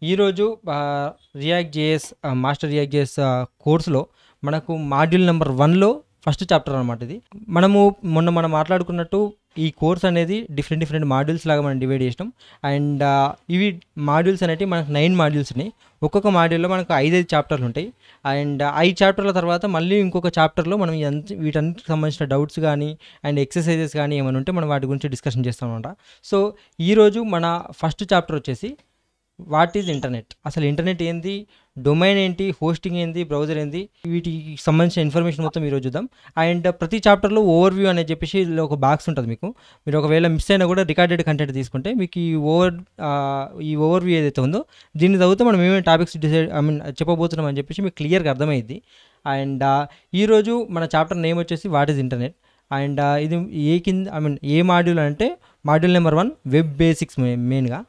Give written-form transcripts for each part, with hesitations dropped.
ఈరోజు react JS master react JS కోర్సులో మనకు మాడ్యూల్ నెంబర్ 1లో ఫస్ట్ చాప్టర్ అనమాట ఇది. మనం మాట్లాడుకున్నట్టు ఈ కోర్స్ అనేది డిఫరెంట్ మాడ్యూల్స్ లాగా మనం డివైడ్ చేసినాం. అండ్ ఇవి మాడ్యూల్స్ అనేవి మనకు 9 మాడ్యూల్స్ ఉన్నాయి. ఒక్కొక్క మాడ్యూల్లో మనకు 5 చాప్టర్లు ఉంటాయి. అండ్ 5 చాప్టర్ల తర్వాత మళ్ళీ ఇంకొక చాప్టర్లో మనం వీటన్నిటికి సంబంధించిన డౌట్స్ కానీ అండ్ ఎక్సర్సైజెస్ కానీ ఏమైనా ఉంటే మనం వాటి గురించి డిస్కషన్ చేస్తాం అనమాట. సో ఈరోజు మన ఫస్ట్ చాప్టర్ వచ్చేసి వాట్ ఈజ్ ఇంటర్నెట్, అసలు ఇంటర్నెట్ ఏంది, డొమైన్ ఏంటి, హోస్టింగ్ ఏంది, బ్రౌజర్ ఏంది, వీటికి సంబంధించిన ఇన్ఫర్మేషన్ మొత్తం ఈరోజు చూద్దాం. అండ్ ప్రతి చాప్టర్లో ఓవర్ వ్యూ అనేది చెప్పేసి ఒక బాక్స్ ఉంటుంది. మీరు ఒకవేళ మిస్ అయినా కూడా రికార్డెడ్ కంటెంట్ తీసుకుంటే మీకు ఈ ఓవర్ వ్యూ ఏదైతే ఉందో దీన్ని చదివితే మనం ఏమేమి టాపిక్స్ చెప్పబోతున్నాం అని చెప్పేసి మీకు క్లియర్గా అర్థమైంది. అండ్ ఈరోజు మన చాప్టర్ నేమ్ వచ్చేసి వాట్ ఈజ్ ఇంటర్నెట్. అండ్ ఇది ఏ మాడ్యూల్ అంటే మాడ్యూల్ నెంబర్ 1 వెబ్ బేసిక్స్ మెయిన్గా.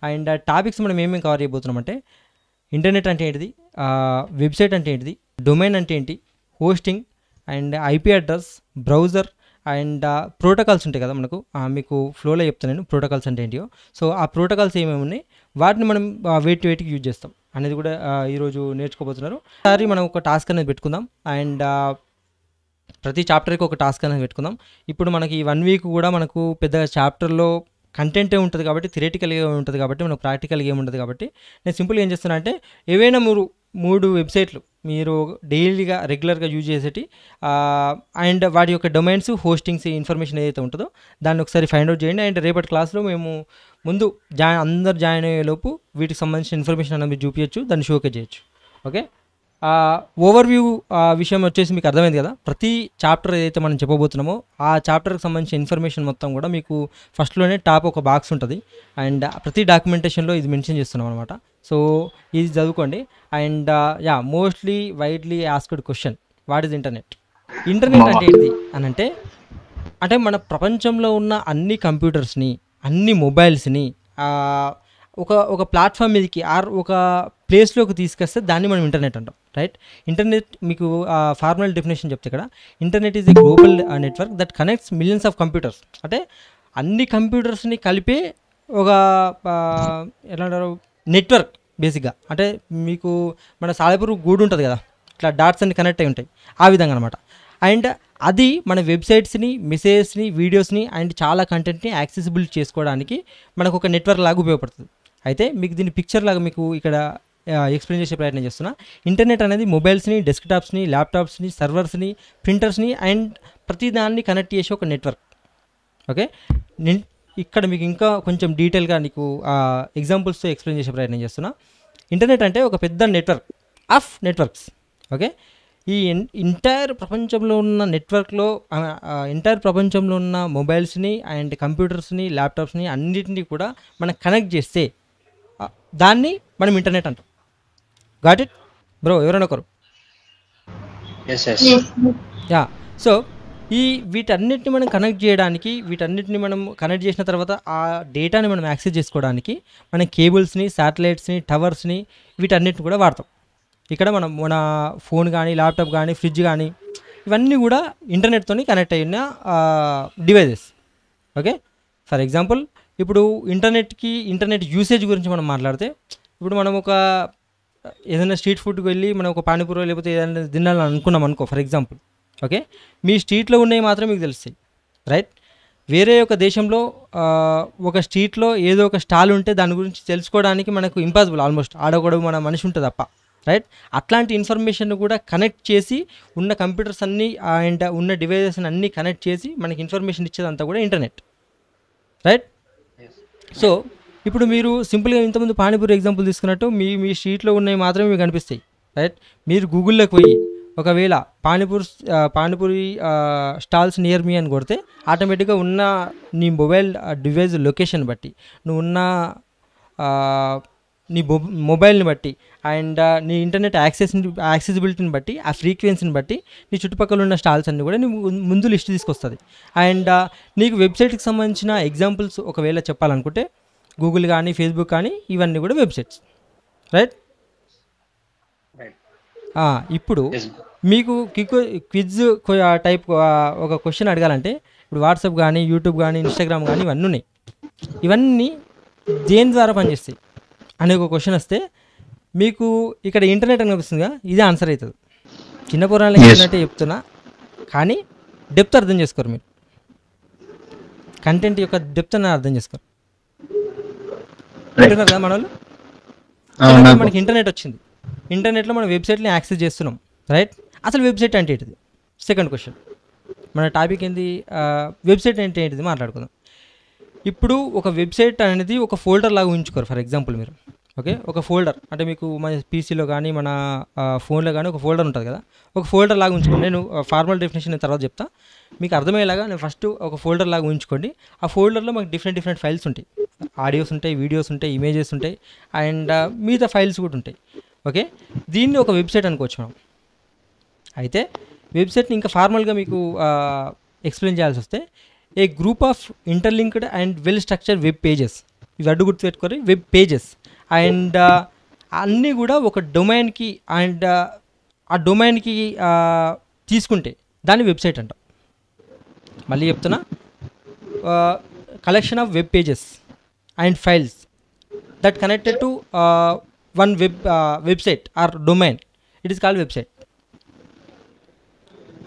అండ్ టాపిక్స్ మనం ఏమేమి కవర్ చేయబోతున్నామంటే ఇంటర్నెట్ అంటే ఏంటిది, వెబ్సైట్ అంటే ఏంటిది, డొమైన్ అంటే ఏంటి, hosting and IP address, browser and protocols ఉంటాయి కదా మనకు. మీకు ఫ్లోలో చెప్తాను నేను ప్రోటోకాల్స్ అంటే ఏంటియో. సో ఆ ప్రోటోకాల్స్ ఏమేమి ఉన్నాయి వాటిని మనం వేటికి యూజ్ చేస్తాం అనేది కూడా ఈరోజు నేర్చుకోబోతున్నారు. ఒకసారి మనం ఒక టాస్క్ అనేది పెట్టుకుందాం. అండ్ ప్రతి చాప్టర్కి ఒక టాస్క్ అనేది పెట్టుకుందాం. ఇప్పుడు మనకి ఈ 1 వీక్ కూడా మనకు పెద్దగా చాప్టర్లో కంటెంటే ఉంటుంది కాబట్టి, థియరిటికల్గా ఉంటుంది కాబట్టి, మనకు ప్రాక్టికల్గా ఏముంటుంది కాబట్టి నేను సింపుల్గా ఏం చేస్తున్నా అంటే ఏవైనా 3 వెబ్సైట్లు మీరు డైలీగా రెగ్యులర్గా యూజ్ చేసేటి అండ్ వాటి యొక్క డొమైన్స్, హోస్టింగ్స్ ఇన్ఫర్మేషన్ ఏదైతే ఉంటుందో దాన్ని ఒకసారి ఫైండ్ అవుట్ చేయండి. అండ్ రేపటి క్లాస్లో మేము ముందు అందరు జాయిన్ అయ్యేలోపు వీటికి సంబంధించిన ఇన్ఫర్మేషన్ అనేది చూపించచ్చు, దాన్ని షోకేజ్ చేయొచ్చు. ఓకే, ఓవర్ వ్యూ విషయం వచ్చేసి మీకు అర్థమైంది కదా. ప్రతి చాప్టర్ ఏదైతే మనం చెప్పబోతున్నామో ఆ చాప్టర్కి సంబంధించిన ఇన్ఫర్మేషన్ మొత్తం కూడా మీకు ఫస్ట్లోనే టాప్ ఒక బాక్స్ ఉంటుంది. అండ్ ప్రతి డాక్యుమెంటేషన్లో ఇది మెన్షన్ చేస్తున్నాం అనమాట. సో ఇది చదువుకోండి. And mostly widely asked question, what is internet. Internet అంటే ఏంటి అని అంటే మన ప్రపంచంలో ఉన్న అన్ని కంప్యూటర్స్ని, అన్ని మొబైల్స్ని ఒక ప్లాట్ఫామ్ మీదకి ఒక ప్లేస్లోకి తీసుకొస్తే దాన్ని మనం ఇంటర్నెట్ అంటాం, రైట్. ఇంటర్నెట్ మీకు ఫార్మల్ డెఫినేషన్ చెప్తే ఇక్కడ internet is a global network that connects millions of computers. అంటే అన్ని కంప్యూటర్స్ని కలిపే ఒక ఎలా అంటారు నెట్వర్క్ బేసిక్గా. అంటే మీకు మన సాలెపురు గూడు ఉంటుంది కదా, ఇట్లా డాట్స్ అన్ని కనెక్ట్ అయి ఉంటాయి, ఆ విధంగా అనమాట. అండ్ అది మన వెబ్సైట్స్ని, మెసేజెస్ని, వీడియోస్ని అండ్ చాలా కంటెంట్ని యాక్సెసిబుల్ చేసుకోవడానికి మనకు ఒక నెట్వర్క్ లాగా ఉపయోగపడుతుంది. అయితే మీకు దీన్ని పిక్చర్ లాగా మీకు ఇక్కడ ఎక్స్ప్లెయిన్ చేసే ప్రయత్నం చేస్తున్నా. ఇంటర్నెట్ అనేది మొబైల్స్ని, డెస్క్టాప్స్ని, ల్యాప్టాప్స్ని, సర్వర్స్ని, ప్రింటర్స్ని అండ్ ప్రతిదాన్ని కనెక్ట్ చేసే ఒక నెట్వర్క్. ఓకే, ఇక్కడ మీకు ఇంకా కొంచెం డీటెయిల్గా నీకు ఎగ్జాంపుల్స్తో ఎక్స్ప్లెయిన్ చేసే ప్రయత్నం చేస్తున్నా. ఇంటర్నెట్ అంటే ఒక పెద్ద నెట్వర్క్ ఆఫ్ నెట్వర్క్స్. ఓకే, ఈ ఎంటైర్ ప్రపంచంలో ఉన్న నెట్వర్క్లో ఎంటైర్ ప్రపంచంలో ఉన్న మొబైల్స్ని అండ్ కంప్యూటర్స్ని, ల్యాప్టాప్స్ని అన్నిటినీ కూడా మనం కనెక్ట్ చేస్తే దాన్ని మనం ఇంటర్నెట్ అంటాం. Got it bro? ఎవరైనా ఒకరు? సో వీటన్నిటిని మనం కనెక్ట్ చేయడానికి, వీటన్నిటిని మనం కనెక్ట్ చేసిన తర్వాత ఆ డేటాని మనం యాక్సెస్ చేసుకోవడానికి మనం కేబుల్స్ని, శాటిలైట్స్ని, టవర్స్ని వీటన్నిటిని కూడా వాడతాం. ఇక్కడ మన ఫోన్ కానీ, ల్యాప్టాప్ కానీ, ఫ్రిడ్జ్ కానీ ఇవన్నీ కూడా ఇంటర్నెట్తో కనెక్ట్ అయిన డివైజెస్. ఓకే, ఫర్ ఎగ్జాంపుల్ ఇప్పుడు ఇంటర్నెట్ యూసేజ్ గురించి మనం మాట్లాడితే, ఇప్పుడు మనం ఏదైనా స్ట్రీట్ ఫుడ్కి వెళ్ళి మనం ఒక పానీపూరి లేకపోతే ఏదైనా తినాలని అనుకున్నాం అనుకో ఫర్ ఎగ్జాంపుల్. ఓకే, మీ స్ట్రీట్లో ఉన్నవి మాత్రం మీకు తెలుస్తాయి, రైట్. వేరే ఒక దేశంలో ఒక స్ట్రీట్లో ఏదో ఒక స్టాల్ ఉంటే దాని గురించి తెలుసుకోవడానికి మనకు ఇంపాసిబుల్, ఆల్మోస్ట్ ఆడకూడదు మన మనిషి ఉంటుంది తప్ప, రైట్. అట్లాంటి ఇన్ఫర్మేషన్ కూడా కనెక్ట్ చేసి ఉన్న కంప్యూటర్స్ అన్నీ అండ్ ఉన్న డివైజెస్ అన్నీ కనెక్ట్ చేసి మనకి ఇన్ఫర్మేషన్ ఇచ్చేదంతా కూడా ఇంటర్నెట్, రైట్. సో ఇప్పుడు మీరు సింపుల్గా ఇంతకుముందు పానీపూరి ఎగ్జాంపుల్ తీసుకున్నట్టు మీ స్ట్రీట్లో ఉన్నవి మాత్రమే మీకు కనిపిస్తాయి, రైట్. మీరు గూగుల్లోకి పోయి ఒకవేళ పానీపూరి స్టాల్స్ నియర్ మీ అని కొడితే ఆటోమేటిక్గా ఉన్న నీ మొబైల్ డివైస్ లొకేషన్ బట్టి, నువ్వు ఉన్న నీ మొబైల్ని బట్టి అండ్ నీ ఇంటర్నెట్ యాక్సెసిబిలిటీని బట్టి, ఆ ఫ్రీక్వెన్సీని బట్టి నీ చుట్టుపక్కల ఉన్న స్టాల్స్ అన్నీ కూడా నువ్వు ముందు లిస్ట్ తీసుకొస్తుంది. అండ్ నీకు వెబ్సైట్కి సంబంధించిన ఎగ్జాంపుల్స్ ఒకవేళ చెప్పాలనుకుంటే గూగుల్ కానీ, ఫేస్బుక్ కానీ ఇవన్నీ కూడా వెబ్సైట్స్, రైట్. ఇప్పుడు మీకు క్విజ్ టైప్ ఒక క్వశ్చన్ అడగాలంటే ఇప్పుడు వాట్సాప్ కానీ, యూట్యూబ్ కానీ, ఇన్స్టాగ్రామ్ కానీ ఇవన్నీ ఉన్నాయి. ఇవన్నీ దేని ద్వారా పనిచేస్తాయి? అనే ఒక క్వశ్చన్ వస్తే మీకు ఇక్కడ ఇంటర్నెట్ అని కనిపిస్తుందిగా, ఇదే ఆన్సర్ అవుతుంది. చిన్న పురాణాలు ఏంటంటే చెప్తున్నా, కానీ డెప్త్ అర్థం చేసుకోరు మీరు, కంటెంట్ యొక్క డెప్త్ అని అర్థం చేసుకోరు. అంటున్నారు కదా మన వాళ్ళు. మనకి ఇంటర్నెట్ వచ్చింది, ఇంటర్నెట్లో మనం వెబ్సైట్ని యాక్సెస్ చేస్తున్నాం, రైట్? అసలు వెబ్సైట్ అంటే ఏంటిది? Second question. మన టాపిక్ ఏంది? వెబ్సైట్ అంటే ఏంటిది మాట్లాడుకుందాం. ఇప్పుడు ఒక వెబ్సైట్ అనేది ఒక ఫోల్డర్ లాగా ఉంచుకోరు. ఫర్ ఎగ్జాంపుల్ మీరు, ఓకే, ఒక ఫోల్డర్ అంటే మీకు మన పీసీలో కానీ మన ఫోన్లో కానీ ఒక ఫోల్డర్ ఉంటుంది కదా, ఒక ఫోల్డర్ లాగా ఉంచుకోండి. నేను ఫార్మల్ డెఫినేషన్ నేను తర్వాత చెప్తా, మీకు అర్థమయ్యేలాగా నేను ఫస్ట్ ఒక ఫోల్డర్ లాగా ఉంచుకోండి. ఆ ఫోల్డర్లో మాకు డిఫరెంట్ ఫైల్స్ ఉంటాయి, ఆడియోస్ ఉంటాయి, వీడియోస్ ఉంటాయి, ఇమేజెస్ ఉంటాయి, అండ్ మిగతా ఫైల్స్ కూడా ఉంటాయి. ఓకే, దీన్ని ఒక వెబ్సైట్ అనుకోవచ్చు మనం. అయితే వెబ్సైట్ని ఇంకా ఫార్మల్గా మీకు ఎక్స్ప్లెయిన్ చేయాల్సి వస్తే, a group of interlinked and well structured web pages. ఇవి అడ్డు గుర్తుపెట్టుకోరు, వెబ్ పేజెస్. అండ్ అన్నీ కూడా ఒక డొమైన్కి అండ్ ఆ డొమైన్కి తీసుకుంటే దాన్ని వెబ్సైట్ అంటాం. మళ్ళీ చెప్తున్నా, collection of web pages and files that connected to one website are domain, it is called website.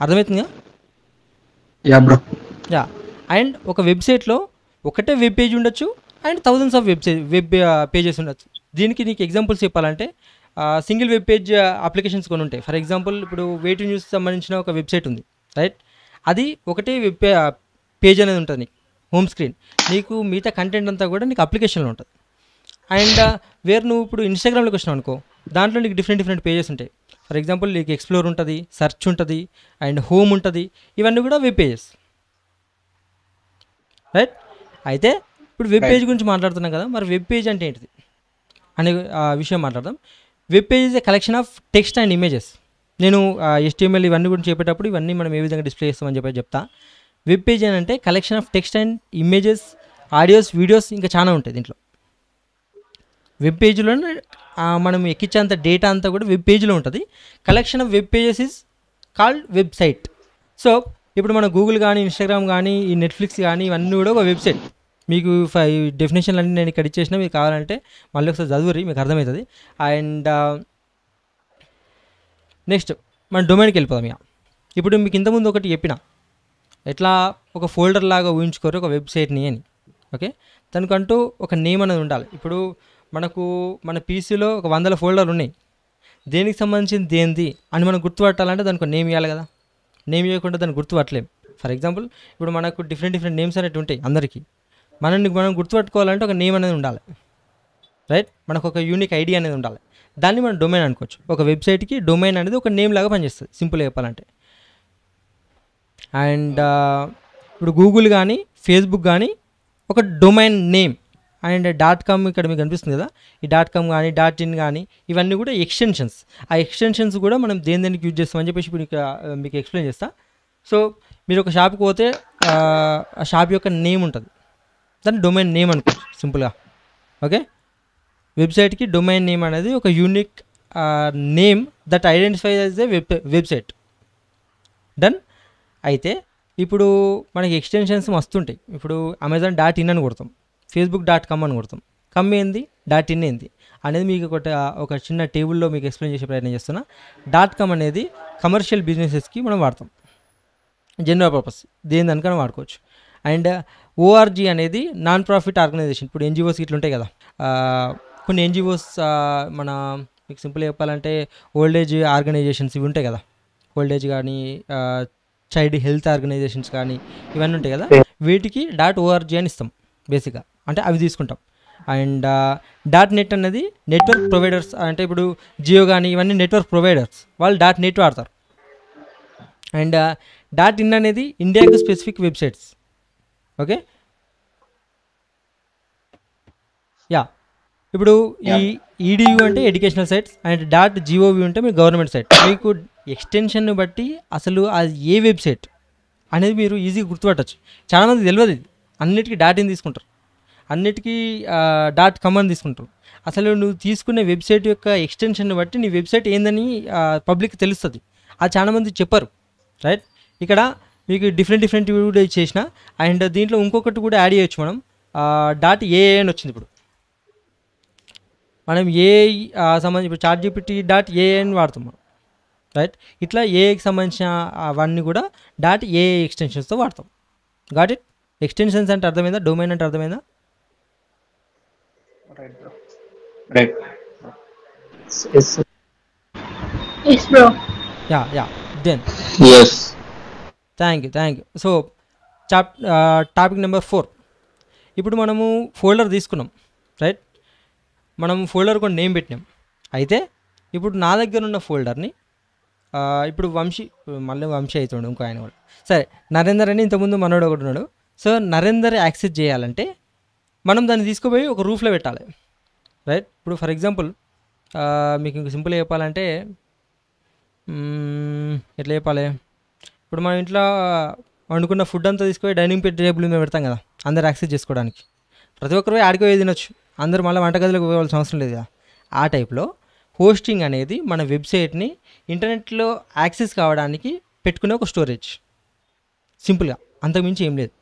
అర్థమవుతుందా? యా. అండ్ ఒక వెబ్సైట్లో ఒకటే వెబ్ పేజ్ ఉండొచ్చు and thousands of web pages ఉండొచ్చు. దీనికి నీకు ఎగ్జాంపుల్స్ చెప్పాలంటే, సింగిల్ వెబ్ పేజ్ అప్లికేషన్స్ కొన్ని ఉంటాయి. ఫర్ ఎగ్జాంపుల్ ఇప్పుడు వేటు న్యూస్ సంబంధించిన ఒక వెబ్సైట్ ఉంది, రైట్? అది ఒకటే వెబ్ పేజ్ అనేది ఉంటుంది నీకు, హోమ్ స్క్రీన్. నీకు మిగతా కంటెంట్ అంతా కూడా నీకు అప్లికేషన్లో ఉంటుంది. అండ్ వేరు నువ్వు ఇప్పుడు ఇన్స్టాగ్రామ్లోకి వచ్చినావు అనుకో, దాంట్లో నీకు డిఫరెంట్ పేజెస్ ఉంటాయి. ఫర్ ఎగ్జాంపుల్ నీకు ఎక్స్ప్లోర్ ఉంటుంది, సెర్చ్ ఉంటుంది, అండ్ హోమ్ ఉంటుంది. ఇవన్నీ కూడా వెబ్ పేజెస్, రైట్? అయితే ఇప్పుడు వెబ్ పేజ్ గురించి మాట్లాడుతున్నాం కదా, మరి వెబ్ పేజ్ అంటే ఏంటిది అనే విషయం మాట్లాడదాం. Web page is a collection of text and images. నేను HTML ఇవన్నీ గురించి చెప్పేటప్పుడు ఇవన్నీ మనం ఏ విధంగా డిస్ప్లే చేస్తామని చెప్తా. వెబ్ పేజ్ అని అంటే collection of text and images, audios, videos, ఇంకా చాలా ఉంటాయి దీంట్లో. వెబ్ పేజ్లోనే మనం ఎక్కించేంత డేటా అంతా కూడా వెబ్ పేజ్లో ఉంటుంది. Collection of web pages is called website. So ఇప్పుడు మన గూగుల్ కానీ, ఇన్స్టాగ్రామ్ కానీ, ఈ నెట్ఫ్లిక్స్ కానీ, ఇవన్నీ కూడా ఒక వెబ్సైట్. మీకు డెఫినేషన్లు అన్నీ నేను ఇక్కడ ఇచ్చేసిన, మీకు కావాలంటే మళ్ళీ ఒకసారి చదువురి, మీకు అర్థమవుతుంది. అండ్ నెక్స్ట్ మన డొమైన్కి వెళ్ళిపోదాం. ఇక ఇప్పుడు మీకు ఇంతకుముందు ఒకటి చెప్పిన, ఎట్లా ఒక ఫోల్డర్ లాగా ఊహించుకోరు ఒక వెబ్సైట్ని అని. ఓకే, దానికంటూ ఒక నేమ్ అనేది ఉండాలి. ఇప్పుడు మనకు మన పీసీలో ఒక 100 ఫోల్డర్లు ఉన్నాయి, దేనికి సంబంధించింది దేంది అని మనం గుర్తుపట్టాలంటే దానికి ఒక నేమ్ ఇవ్వాలి కదా. నేమ్ ఇవ్వకుండా దాన్ని గుర్తుపట్టలేము. ఫర్ ఎగ్జాంపుల్ ఇప్పుడు మనకు డిఫరెంట్ నేమ్స్ అనేవి ఉంటాయి అందరికీ. మనం గుర్తుపట్టుకోవాలంటే ఒక నేమ్ అనేది ఉండాలి, రైట్? మనకు ఒక యూనిక్ ఐడి అనేది ఉండాలి. దాన్ని మనం డొమైన్ అనుకోవచ్చు. ఒక వెబ్సైట్కి డొమైన్ అనేది ఒక నేమ్ లాగా పనిచేస్తుంది, సింపుల్గా చెప్పాలంటే. అండ్ ఇప్పుడు గూగుల్ కానీ, ఫేస్బుక్ కానీ ఒక డొమైన్ నేమ్. అండ్ .com ఇక్కడ మీకు కనిపిస్తుంది కదా, ఈ .com కానీ, .in కానీ, ఇవన్నీ కూడా ఎక్స్టెన్షన్స్. ఆ ఎక్స్టెన్షన్స్ కూడా మనం దేనికి యూజ్ చేస్తామని చెప్పేసి ఇప్పుడు మీకు ఎక్స్ప్లెయిన్ చేస్తా. సో మీరు ఒక షాప్కి పోతే ఆ షాప్ యొక్క నేమ్ ఉంటుంది, దాన్ని డొమైన్ నేమ్ అనుకోవచ్చు సింపుల్గా. ఓకే, వెబ్సైట్కి డొమైన్ నేమ్ అనేది ఒక unique name that identifies as a website. Done. అయితే ఇప్పుడు మనకి ఎక్స్టెన్షన్స్ మస్తుంటాయి. ఇప్పుడు Amazon.in అని కొడతాం, Facebook.com అని కొడతాం. కమ్ ఏంది, .in ఏంది అనేది మీకు ఒక చిన్న టేబుల్లో మీకు ఎక్స్ప్లెయిన్ చేసే ప్రయత్నం చేస్తున్నా. .com అనేది కమర్షియల్ బిజినెసెస్కి మనం వాడతాం, జనరల్ పర్పస్ దేని దానికన్నా వాడుకోవచ్చు. అండ్ ORG అనేది నాన్ ప్రాఫిట్ ఆర్గనైజేషన్. ఇప్పుడు NGOs ఇట్లా ఉంటాయి కదా, కొన్ని NGOs మన మీకు సింపుల్ చెప్పాలంటే ఓల్డ్ ఏజ్ ఆర్గనైజేషన్స్ ఇవి ఉంటాయి కదా, ఓల్డ్ ఏజ్ కానీ, చైల్డ్ హెల్త్ ఆర్గనైజేషన్స్ కానీ, ఇవన్నీ ఉంటాయి కదా, వీటికి .org అని ఇస్తాం బేసిక్గా, అంటే అవి తీసుకుంటాం. అండ్ .net అనేది నెట్వర్క్ ప్రొవైడర్స్, అంటే ఇప్పుడు జియో కానీ ఇవన్నీ నెట్వర్క్ ప్రొవైడర్స్, వాళ్ళు .net వాడతారు. అండ్ .in అనేది ఇండియాకు స్పెసిఫిక్ వెబ్సైట్స్. Okay, yeah. ఇప్పుడు ఈ EDU అంటే ఎడ్యుకేషనల్ సైట్స్, అండ్ .gov అంటే మీరు గవర్నమెంట్ సైట్. మీకు ఎక్స్టెన్షన్ని బట్టి అసలు అది ఏ వెబ్సైట్ అనేది మీరు ఈజీగా గుర్తుపట్టచ్చు. చాలామంది తెలియదు ఇది, అన్నిటికీ .in తీసుకుంటారు, అన్నిటికీ .com అని తీసుకుంటారు. అసలు నువ్వు తీసుకునే వెబ్సైట్ యొక్క ఎక్స్టెన్షన్ని బట్టి నీ వెబ్సైట్ ఏందని పబ్లిక్ తెలుస్తుంది. అది చాలామంది చెప్పరు, రైట్? ఇక్కడ మీకు డిఫరెంట్ కూడా చేసిన. అండ్ దీంట్లో ఇంకొకటి కూడా యాడ్ చేయొచ్చు మనం, .aa అని వచ్చింది. ఇప్పుడు మనం ఏ సంబంధించి ఇప్పుడు ChatGPT.ai అని వాడతాం మనం, రైట్? ఇట్లా ఏఐకి సంబంధించిన అవన్నీ కూడా .ai ఎక్స్టెన్షన్స్తో వాడతాం. Got it? ఎక్స్టెన్షన్స్ అంటే అర్థమైందా? డొమైన్ అంటే అర్థమైందా? Right. Yes, bro. Yeah then yes. Thank you. So topic number 4. ఇప్పుడు మనము ఫోల్డర్ తీసుకున్నాం, రైట్? మనం ఫోల్డర్ కొన్ని నేమ్ పెట్టినాం. అయితే ఇప్పుడు నా దగ్గర ఉన్న ఫోల్డర్ని ఇప్పుడు మళ్ళీ వంశీ అవుతుండే ఇంకో ఆయన కూడా, సరే నరేందర్ అని ఇంతకుముందు మనోడు ఒకటి ఉన్నాడు. సో నరేందర్ యాక్సెస్ చేయాలంటే మనం దాన్ని తీసుకుపోయి ఒక రూఫ్లో పెట్టాలి, రైట్? ఇప్పుడు ఫర్ ఎగ్జాంపుల్ మీకు ఇంక సింపుల్గా చెప్పాలంటే ఎట్లా చెప్పాలి, ఇప్పుడు మన ఇంట్లో వండుకున్న ఫుడ్ అంతా తీసుకుపోయి డైనింగ్ టేబుల్ మీద పెడతాం కదా అందరు యాక్సెస్ చేసుకోవడానికి. ప్రతి ఒక్కరు ఆడికి పోయి తినొచ్చు, అందరూ మళ్ళీ వంటగదిలోకి పోవాల్సిన అవసరం లేదు కదా. ఆ టైప్లో హోస్టింగ్ అనేది మన వెబ్సైట్ని ఇంటర్నెట్లో యాక్సెస్ కావడానికి పెట్టుకునే ఒక స్టోరేజ్, సింపుల్గా, అంతకుమించి ఏం లేదు.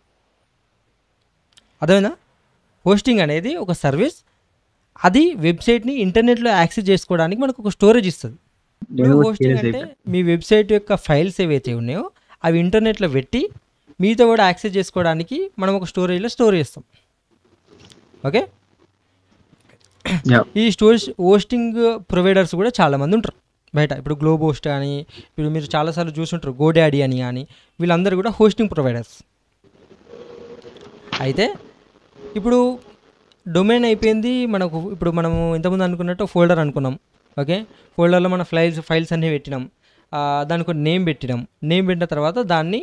అర్థమైందా? హోస్టింగ్ అనేది ఒక సర్వీస్, అది వెబ్సైట్ని ఇంటర్నెట్లో యాక్సెస్ చేసుకోవడానికి మనకు ఒక స్టోరేజ్ ఇస్తుంది. హోస్టింగ్ అంటే మీ వెబ్సైట్ యొక్క ఫైల్స్ ఏవైతే ఉన్నాయో అవి ఇంటర్నెట్లో పెట్టి మీతో కూడా యాక్సెస్ చేసుకోవడానికి మనం ఒక స్టోరేజ్లో స్టోర్ చేస్తాం. ఓకే, ఈ హోస్టింగ్ ప్రొవైడర్స్ కూడా చాలామంది ఉంటారు బయట. ఇప్పుడు గ్లోబ్ హోస్ట్ కానీ, ఇప్పుడు మీరు చాలాసార్లు చూసుంటారు గోడాడీ అని కానీ, వీళ్ళందరూ కూడా హోస్టింగ్ ప్రొవైడర్స్. అయితే ఇప్పుడు డొమైన్ అయిపోయింది మనకు. ఇప్పుడు మనము ఇంతకుముందు అనుకున్నట్టు ఫోల్డర్ అనుకున్నాం. ఓకే, ఫోల్డర్లో మన ఫైల్స్ అన్నీ పెట్టినాం, దానికి ఒక నేమ్ పెట్టినాం. నేమ్ పెట్టిన తర్వాత దాన్ని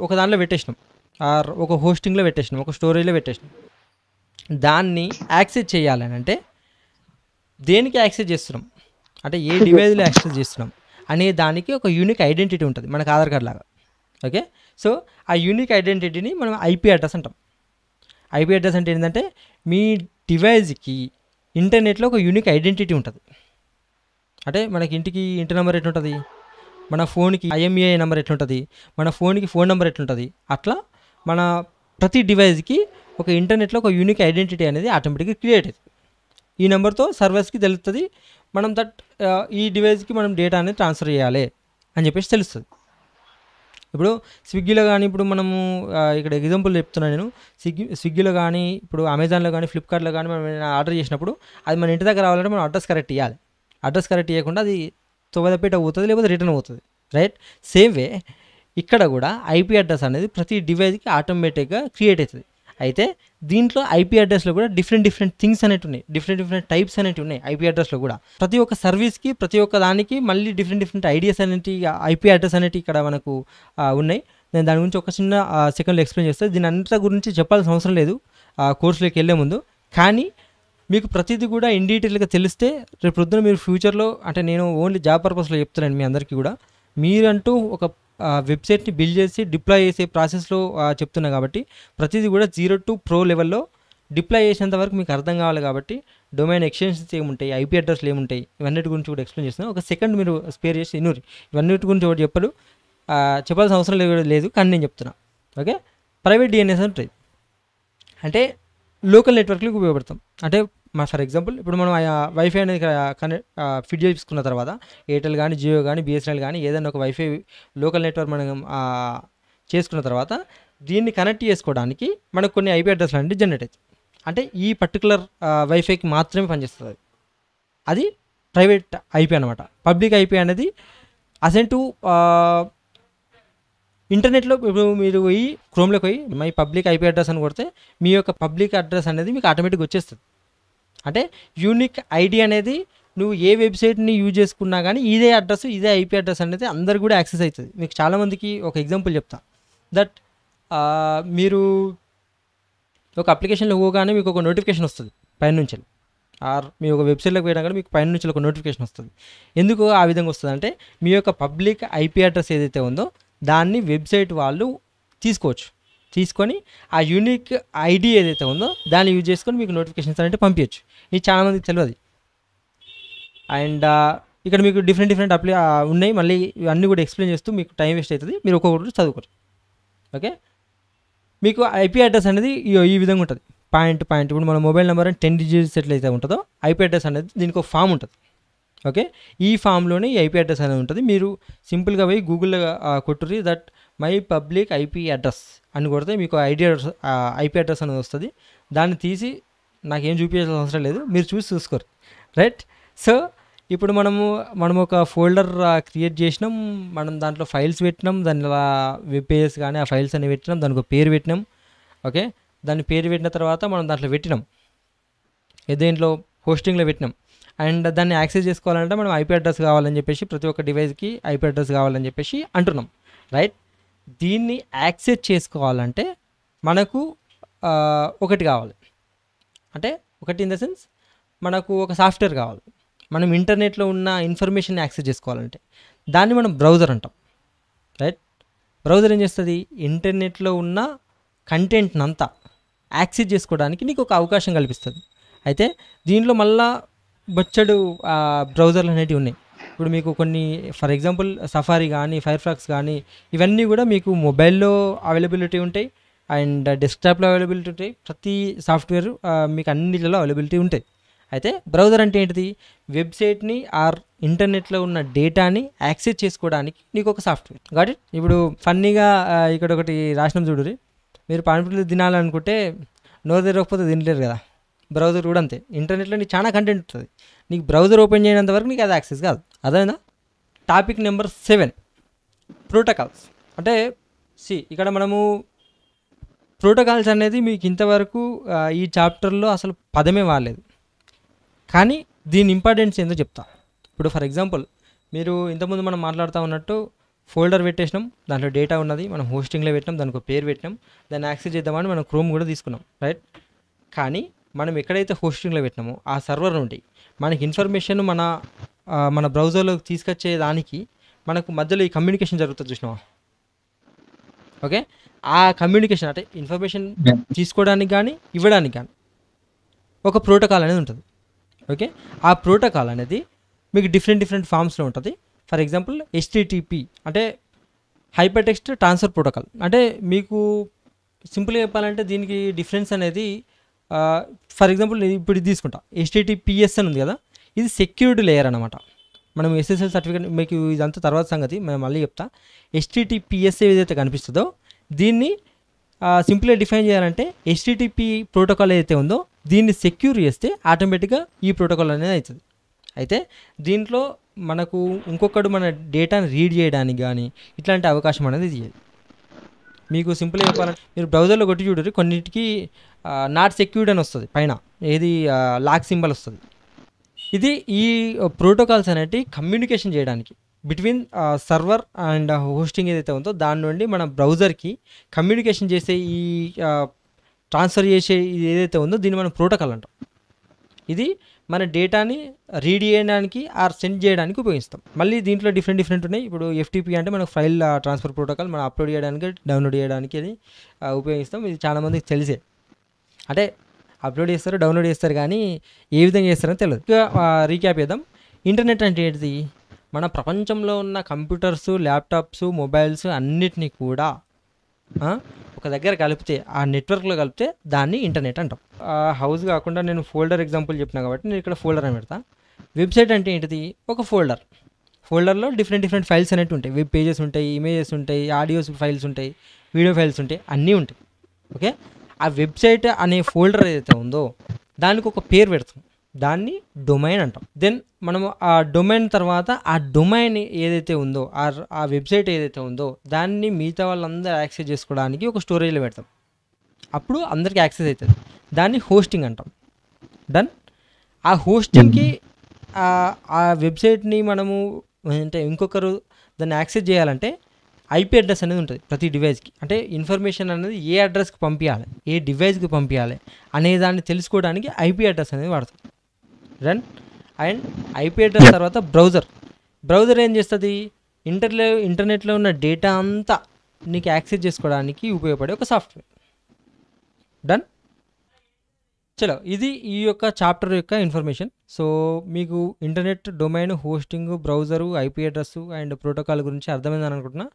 ఒక దాంట్లో పెట్టేసినాం, ఒక హోస్టింగ్లో పెట్టేసినాం, ఒక స్టోరేజ్లో పెట్టేసినాం. దాన్ని యాక్సెస్ చేయాలని అంటే దేనికి యాక్సెస్ చేస్తున్నాం అంటే ఏ డివైజ్లో యాక్సెస్ చేస్తున్నాం అనే దానికి ఒక యూనిక్ ఐడెంటిటీ ఉంటుంది మనకు ఆధార్ కార్డ్ లాగా. ఓకే, సో ఆ యూనిక్ ఐడెంటిటీని మనం ఐపీ అడ్రస్ అంటాం. ఐపీ అడ్రస్ అంటే ఏంటంటే మీ డివైజ్కి ఇంటర్నెట్లో ఒక యూనిక్ ఐడెంటిటీ ఉంటుంది. అంటే మనకి ఇంటి నెంబర్ ఎట్లుంటుంది, మన ఫోన్కి IMEI నెంబర్ ఎట్లుంటుంది, మన ఫోన్కి ఫోన్ నెంబర్ ఎట్లుంటుంది, అట్లా మన ప్రతి డివైజ్కి ఒక ఇంటర్నెట్లో ఒక యూనిక్ ఐడెంటిటీ అనేది ఆటోమేటిక్గా క్రియేట్ అవుతుంది. ఈ నెంబర్తో సర్వర్స్కి తెలుస్తుంది మనం ఈ డివైస్కి మనం డేటా అనేది ట్రాన్స్ఫర్ చేయాలి అని చెప్పేసి తెలుస్తుంది. ఇప్పుడు స్విగ్గీలో కానీ, ఇప్పుడు మనము ఇక్కడ ఎగ్జాంపుల్ చెప్తున్నాను నేను, స్విగ్గీలో కానీ, ఇప్పుడు అమెజాన్లో కానీ, ఫ్లిప్కార్ట్లో కానీ మనం ఆర్డర్ చేసినప్పుడు అది మన ఇంటి దగ్గర రావాలంటే మనం అడ్రస్ కరెక్ట్ ఇవ్వాలి. అడ్రస్ కరెక్ట్ ఇవ్వకుండా అది తొవ్వదపేట పోతుంది, లేకపోతే రిటర్న్ అవుతుంది, రైట్? సేమ్ వే ఇక్కడ కూడా ఐపీ అడ్రస్ అనేది ప్రతి డివైస్కి ఆటోమేటిక్గా క్రియేట్ అవుతుంది. అయితే దీంట్లో ఐపీ అడ్రస్లో కూడా డిఫరెంట్ థింగ్స్ అనేవి ఉన్నాయి, డిఫరెంట్ టైప్స్ అనేవి ఉన్నాయి ఐపీ అడ్రస్లో కూడా. ప్రతి ఒక్క సర్వీస్కి, ప్రతి ఒక్క దానికి మళ్ళీ డిఫరెంట్ ఐడియాస్ అనేవి, ఐపీ అడ్రస్ అనేవి ఇక్కడ మనకు ఉన్నాయి. నేను దాని గురించి ఒక చిన్న సెకండ్లో ఎక్స్ప్లెయిన్ చేస్తాను. దీని అంతా గురించి చెప్పాల్సిన అవసరం లేదు కోర్సులోకి వెళ్ళే ముందు. కానీ మీకు ప్రతిదీ కూడా ఇన్ డీటెయిల్గా తెలిస్తే రేపు పొద్దున మీరు ఫ్యూచర్లో, అంటే నేను ఓన్లీ జాబ్ పర్పస్లో చెప్తున్నాను మీ అందరికీ కూడా, మీరంటూ ఒక వెబ్సైట్ని బిల్డ్ చేసి డిప్లాయ్ చేసే ప్రాసెస్లో చెప్తున్నా కాబట్టి ప్రతిదీ కూడా 0 to Pro లెవెల్లో డిప్లాయ్ చేసేంత వరకు మీకు అర్థం కావాలి. కాబట్టి డొమైన్ ఎక్స్టెన్షన్స్ ఏముంటాయి, ఐపీ అడ్రస్లు ఏముంటాయి, ఇవన్నిటి గురించి కూడా ఎక్స్ప్లెయిన్ చేస్తున్నాను. ఒక సెకండ్ మీరు స్పేర్ చేసి ఇన్నూరి, ఇవన్నిటి గురించి ఒకటి చెప్పాల్సిన అవసరం లేదు, కానీ నేను చెప్తున్నా. ఓకే, ప్రైవేట్ DNS ఉంటుంది, అంటే లోకల్ నెట్వర్క్లకు ఉపయోగపడతాం. అంటే ఫర్ ఎగ్జాంపుల్ ఇప్పుడు మనం వైఫై అనేది ఫిట్ చేసుకున్న తర్వాత ఎయిర్టెల్ కానీ, జియో కానీ, BSNL కానీ ఏదైనా ఒక వైఫై లోకల్ నెట్వర్క్ మనం చేసుకున్న తర్వాత దీన్ని కనెక్ట్ చేసుకోవడానికి మనకు కొన్ని ఐపీ అడ్రస్లు అనేవి జనరేట్ అవుతాయి. అంటే ఈ పర్టికులర్ వైఫైకి మాత్రమే పనిచేస్తుంది. అది ప్రైవేట్ ఐపీ అనమాట. పబ్లిక్ ఐపీ అనేది అసెంట్ టు ఇంటర్నెట్లో. ఇప్పుడు మీరు పోయి క్రోమ్లోకి పోయి మై పబ్లిక్ ఐపీ అడ్రస్ అని కొడితే మీ యొక్క పబ్లిక్ అడ్రస్ అనేది మీకు ఆటోమేటిక్గా వచ్చేస్తుంది. అంటే యూనిక్ ఐడి అనేది నువ్వు ఏ వెబ్సైట్ని యూజ్ చేసుకున్నా కానీ ఇదే అడ్రస్, ఇదే ఐపీ అడ్రస్ అనేది అందరు కూడా యాక్సెస్ అవుతుంది. మీకు చాలామందికి ఒక ఎగ్జాంపుల్ చెప్తా. దట్ మీరు ఒక అప్లికేషన్లో పోగానే మీకు ఒక నోటిఫికేషన్ వస్తుంది పైనుంచి, ఆర్ మీ ఒక వెబ్సైట్లోకి పోయినా కానీ మీకు పైనుంచి ఒక నోటిఫికేషన్ వస్తుంది. ఎందుకు ఆ విధంగా వస్తుంది అంటే మీ యొక్క పబ్లిక్ ఐపీ అడ్రస్ ఏదైతే ఉందో దాన్ని వెబ్సైట్ వాళ్ళు తీసుకొని ఆ యూనిక్ ఐడి ఏదైతే ఉందో దాన్ని యూజ్ చేసుకొని మీకు నోటిఫికేషన్స్ అంటే పంపించచ్చు. ఇది చాలామందికి తెలియదు. అండ్ ఇక్కడ మీకు డిఫరెంట్ ఉన్నాయి. మళ్ళీ ఇవన్నీ కూడా ఎక్స్ప్లెయిన్ చేస్తూ మీకు టైం వేస్ట్ అవుతుంది, మీరు ఒక్కొక్కటి చదువుకోరు. ఓకే, మీకు ఐపీ అడ్రస్ అనేది ఈ విధంగా ఉంటుంది. పాయింట్ ఇప్పుడు మన మొబైల్ నెంబర్ 10 డిజిట్స్ ఎట్లయితే ఉంటుందో ఐపీ అడ్రస్ అనేది దీనికి ఒక ఫామ్ ఉంటుంది. ఓకే, ఈ ఫామ్లోనే ఈ ఐపీ అడ్రస్ అనేది ఉంటుంది. మీరు సింపుల్గా పోయి గూగుల్లో కొట్టుర్రి that my public IP address అని కొడితే మీకు ఐపీ అడ్రస్ అనేది వస్తుంది. దాన్ని తీసి నాకేం చూపించాల్సిన అవసరం లేదు, మీరు చూసుకోరు. రైట్. సో ఇప్పుడు మనం ఒక ఫోల్డర్ క్రియేట్ చేసినాం, మనం దాంట్లో ఫైల్స్ పెట్టినాం, దానిలో వెబ్ పేజెస్ కానీ ఆ ఫైల్స్ అనేవి పెట్టినాం, దానికి ఒక పేరు పెట్టినాం. ఓకే, దాని పేరు పెట్టిన తర్వాత మనం దాంట్లో పెట్టినాం, దేంట్లో హోస్టింగ్లో పెట్టినాం. అండ్ దాన్ని యాక్సెస్ చేసుకోవాలంటే మనం ఐపీ అడ్రస్ కావాలని చెప్పేసి ప్రతి ఒక్క డివైస్కి ఐపీ అడ్రస్ కావాలని చెప్పేసి అంటున్నాం. రైట్. దీన్ని యాక్సెస్ చేసుకోవాలంటే మనకు ఒకటి కావాలి, అంటే ఒకటి ఇన్ ద సెన్స్ మనకు ఒక సాఫ్ట్వేర్ కావాలి. మనం ఇంటర్నెట్లో ఉన్న ఇన్ఫర్మేషన్ యాక్సెస్ చేసుకోవాలంటే దాన్ని మనం బ్రౌజర్ అంటాం. రైట్. బ్రౌజర్ ఏం చేస్తుంది, ఇంటర్నెట్లో ఉన్న కంటెంట్ని అంతా యాక్సెస్ చేసుకోవడానికి నీకు ఒక అవకాశం కల్పిస్తుంది. అయితే దీంట్లో మళ్ళా బొచ్చడు బ్రౌజర్లు అనేటివి ఉన్నాయి. ఇప్పుడు మీకు కొన్ని ఫర్ ఎగ్జాంపుల్ సఫారీ కానీ ఫైర్ ఫాక్స్ కానీ ఇవన్నీ కూడా మీకు మొబైల్లో అవైలబిలిటీ ఉంటాయి అండ్ డెస్క్టాప్లో అవైలబిలిటీ ఉంటాయి. ప్రతి సాఫ్ట్వేర్ మీకు అన్నిటిలో అవైలబిలిటీ ఉంటాయి. అయితే బ్రౌజర్ అంటే ఏంటిది, వెబ్సైట్ని ఆర్ ఇంటర్నెట్లో ఉన్న డేటాని యాక్సెస్ చేసుకోవడానికి నీకు ఒక సాఫ్ట్వేర్. Got it. ఇప్పుడు ఫన్నీగా ఇక్కడ ఒకటి రాసినాం చూడురి, మీరు పానీపూరి తినాలనుకుంటే నోరు తెరవకపోతే తినలేరు కదా. బ్రౌజర్ కూడా అంతే, ఇంటర్నెట్లో నీకు చాలా కంటెంట్ ఉంటుంది, నీకు బ్రౌజర్ ఓపెన్ చేయనంత వరకు నీకు అది యాక్సెస్ కాదు. అదేనా. Topic number 7 protocols. అంటే ఇక్కడ మనము ప్రోటోకాల్స్ అనేది మీకు ఇంతవరకు ఈ చాప్టర్లో అసలు పదమే వాడలేదు, కానీ దీని ఇంపార్టెన్స్ ఏందో చెప్తా. ఇప్పుడు ఫర్ ఎగ్జాంపుల్ మీరు ఇంతకుముందు మనం మాట్లాడుతూ ఉన్నట్టు ఫోల్డర్ పెట్టేసినాం, దాంట్లో డేటా ఉన్నది, మనం హోస్టింగ్లో పెట్టినాం, దానికి ఒక పేరు పెట్టినాం, దాన్ని యాక్సెస్ చేద్దామని మనం క్రోమ్ కూడా తీసుకున్నాం. రైట్. కానీ మనం ఎక్కడైతే హోస్టింగ్లో పెట్టినామో ఆ సర్వర్ నుండి మనకి ఇన్ఫర్మేషన్ మన బ్రౌజర్లోకి తీసుకొచ్చే దానికి మనకు మధ్యలో ఈ కమ్యూనికేషన్ జరుగుతుంది చూసినావా. ఓకే, ఆ కమ్యూనికేషన్ అంటే ఇన్ఫర్మేషన్ తీసుకోవడానికి కానీ ఇవ్వడానికి కానీ ఒక ప్రోటోకాల్ అనేది ఉంటుంది. ఓకే, ఆ ప్రోటోకాల్ అనేది మీకు డిఫరెంట్ ఫామ్స్లో ఉంటుంది. ఫర్ ఎగ్జాంపుల్ HTTP అంటే హైపర్ టెక్స్ట్ ట్రాన్స్ఫర్ ప్రోటోకాల్. అంటే మీకు సింపుల్గా చెప్పాలంటే దీనికి డిఫరెన్స్ అనేది ఫర్ ఎగ్జాంపుల్ ఇప్పుడు ఇది తీసుకుంటా, HTTPS అని ఉంది కదా, ఇది సెక్యూర్డ్ లేయర్ అనమాట. మనం SSL సర్టిఫికేట్ మీకు ఇదంతా తర్వాత సంగతి మేము మళ్ళీ చెప్తా. HTTPS ఏదైతే కనిపిస్తుందో దీన్ని సింపుల్గా డిఫైన్ చేయాలంటే HTTP ప్రోటోకాల్ ఏదైతే ఉందో దీన్ని సెక్యూర్ చేస్తే ఆటోమేటిక్గా ఈ ప్రోటోకాల్ అనేది అవుతుంది. అయితే దీంట్లో మనకు ఇంకొకడు మన డేటాను రీడ్ చేయడానికి కానీ ఇట్లాంటి అవకాశం అనేది ఇది. మీకు సింపుల్గా చెప్పాలంటే మీరు బ్రౌజర్లో కొట్టి చూడరు, కొన్నిటికి నాట్ సెక్యూర్డ్ అని వస్తుంది పైన, ఏది లాక్ సింబల్ వస్తుంది. ఇది ఈ ప్రోటోకాల్స్ అనేవి కమ్యూనికేషన్ చేయడానికి బిట్వీన్ సర్వర్ అండ్ హోస్టింగ్ ఏదైతే ఉందో దాని నుండి మన బ్రౌజర్కి కమ్యూనికేషన్ చేసే ఈ ట్రాన్స్ఫర్ చేసే ఇది ఏదైతే ఉందో దీన్ని మనం ప్రోటోకాల్ అంటాం. ఇది మన డేటాని రీడ్ చేయడానికి ఆర్ సెండ్ చేయడానికి ఉపయోగిస్తాం. మళ్ళీ దీంట్లో డిఫరెంట్ ఉన్నాయి. ఇప్పుడు FTP అంటే మనకు ఫైల్ ట్రాన్స్ఫర్ ప్రోటోకాల్, మనం అప్లోడ్ చేయడానికి డౌన్లోడ్ చేయడానికి అది ఉపయోగిస్తాం. ఇది చాలామందికి తెలిసే, అంటే అప్లోడ్ చేస్తారు డౌన్లోడ్ చేస్తారు కానీ ఏ విధంగా చేస్తారని తెలియదు. ఇక రీక్యాప్ చేద్దాం. ఇంటర్నెట్ అంటే ఏంటిది, మన ప్రపంచంలో ఉన్న కంప్యూటర్స్, ల్యాప్టాప్స్, మొబైల్స్ అన్నిటినీ కూడా ఒక దగ్గర కలిపితే, ఆ నెట్వర్క్లో కలిపితే దాన్ని ఇంటర్నెట్ అంటాం. హౌస్ కాకుండా నేను ఫోల్డర్ ఎగ్జాంపుల్ చెప్పినా కాబట్టి నేను ఇక్కడ ఫోల్డర్ అని పెడతా. వెబ్సైట్ అంటే ఏంటిది, ఒక ఫోల్డర్లో డిఫరెంట్ ఫైల్స్ అనేవి ఉంటాయి. వెబ్ పేజెస్ ఉంటాయి, ఇమేజెస్ ఉంటాయి, ఆడియోస్ ఫైల్స్ ఉంటాయి, వీడియో ఫైల్స్ ఉంటాయి, అన్నీ ఉంటాయి. ఓకే, ఆ వెబ్సైట్ అనే ఫోల్డర్ ఏదైతే ఉందో దానికి ఒక పేరు పెడతాం, దాన్ని డొమైన్ అంటాం. దెన్ మనము ఆ డొమైన్ తర్వాత ఆ డొమైన్ ఏదైతే ఉందో ఆ వెబ్సైట్ ఏదైతే ఉందో దాన్ని మిగతా వాళ్ళందరూ యాక్సెస్ చేసుకోవడానికి ఒక స్టోరేజ్లో పెడతాం. అప్పుడు అందరికీ యాక్సెస్ అవుతుంది, దాన్ని హోస్టింగ్ అంటాం. డన్. ఆ హోస్టింగ్కి ఆ వెబ్సైట్ని మనము అంటే ఇంకొకరు దాన్ని యాక్సెస్ చేయాలంటే ఐపీ అడ్రస్ అనేది ఉంటుంది ప్రతి డివైస్కి. అంటే ఇన్ఫర్మేషన్ అనేది ఏ అడ్రస్కి పంపించాలి, ఏ డివైస్కి పంపించాలి అనే దాన్ని తెలుసుకోవడానికి ఐపీ అడ్రస్ అనేది వాడుతుంది. రన్. అండ్ ఐపీ అడ్రస్ తర్వాత బ్రౌజర్ ఏం చేస్తుంది, ఇంటర్నెట్లో ఉన్న డేటా అంతా నీకు యాక్సెస్ చేసుకోవడానికి ఉపయోగపడే ఒక సాఫ్ట్వేర్. డన్. చలో, ఇది ఈ యొక్క చాప్టర్ యొక్క ఇన్ఫర్మేషన్. సో మీకు internet, domain, hosting, browser, IP address and protocol గురించి అర్థమైందని అనుకుంటున్నా.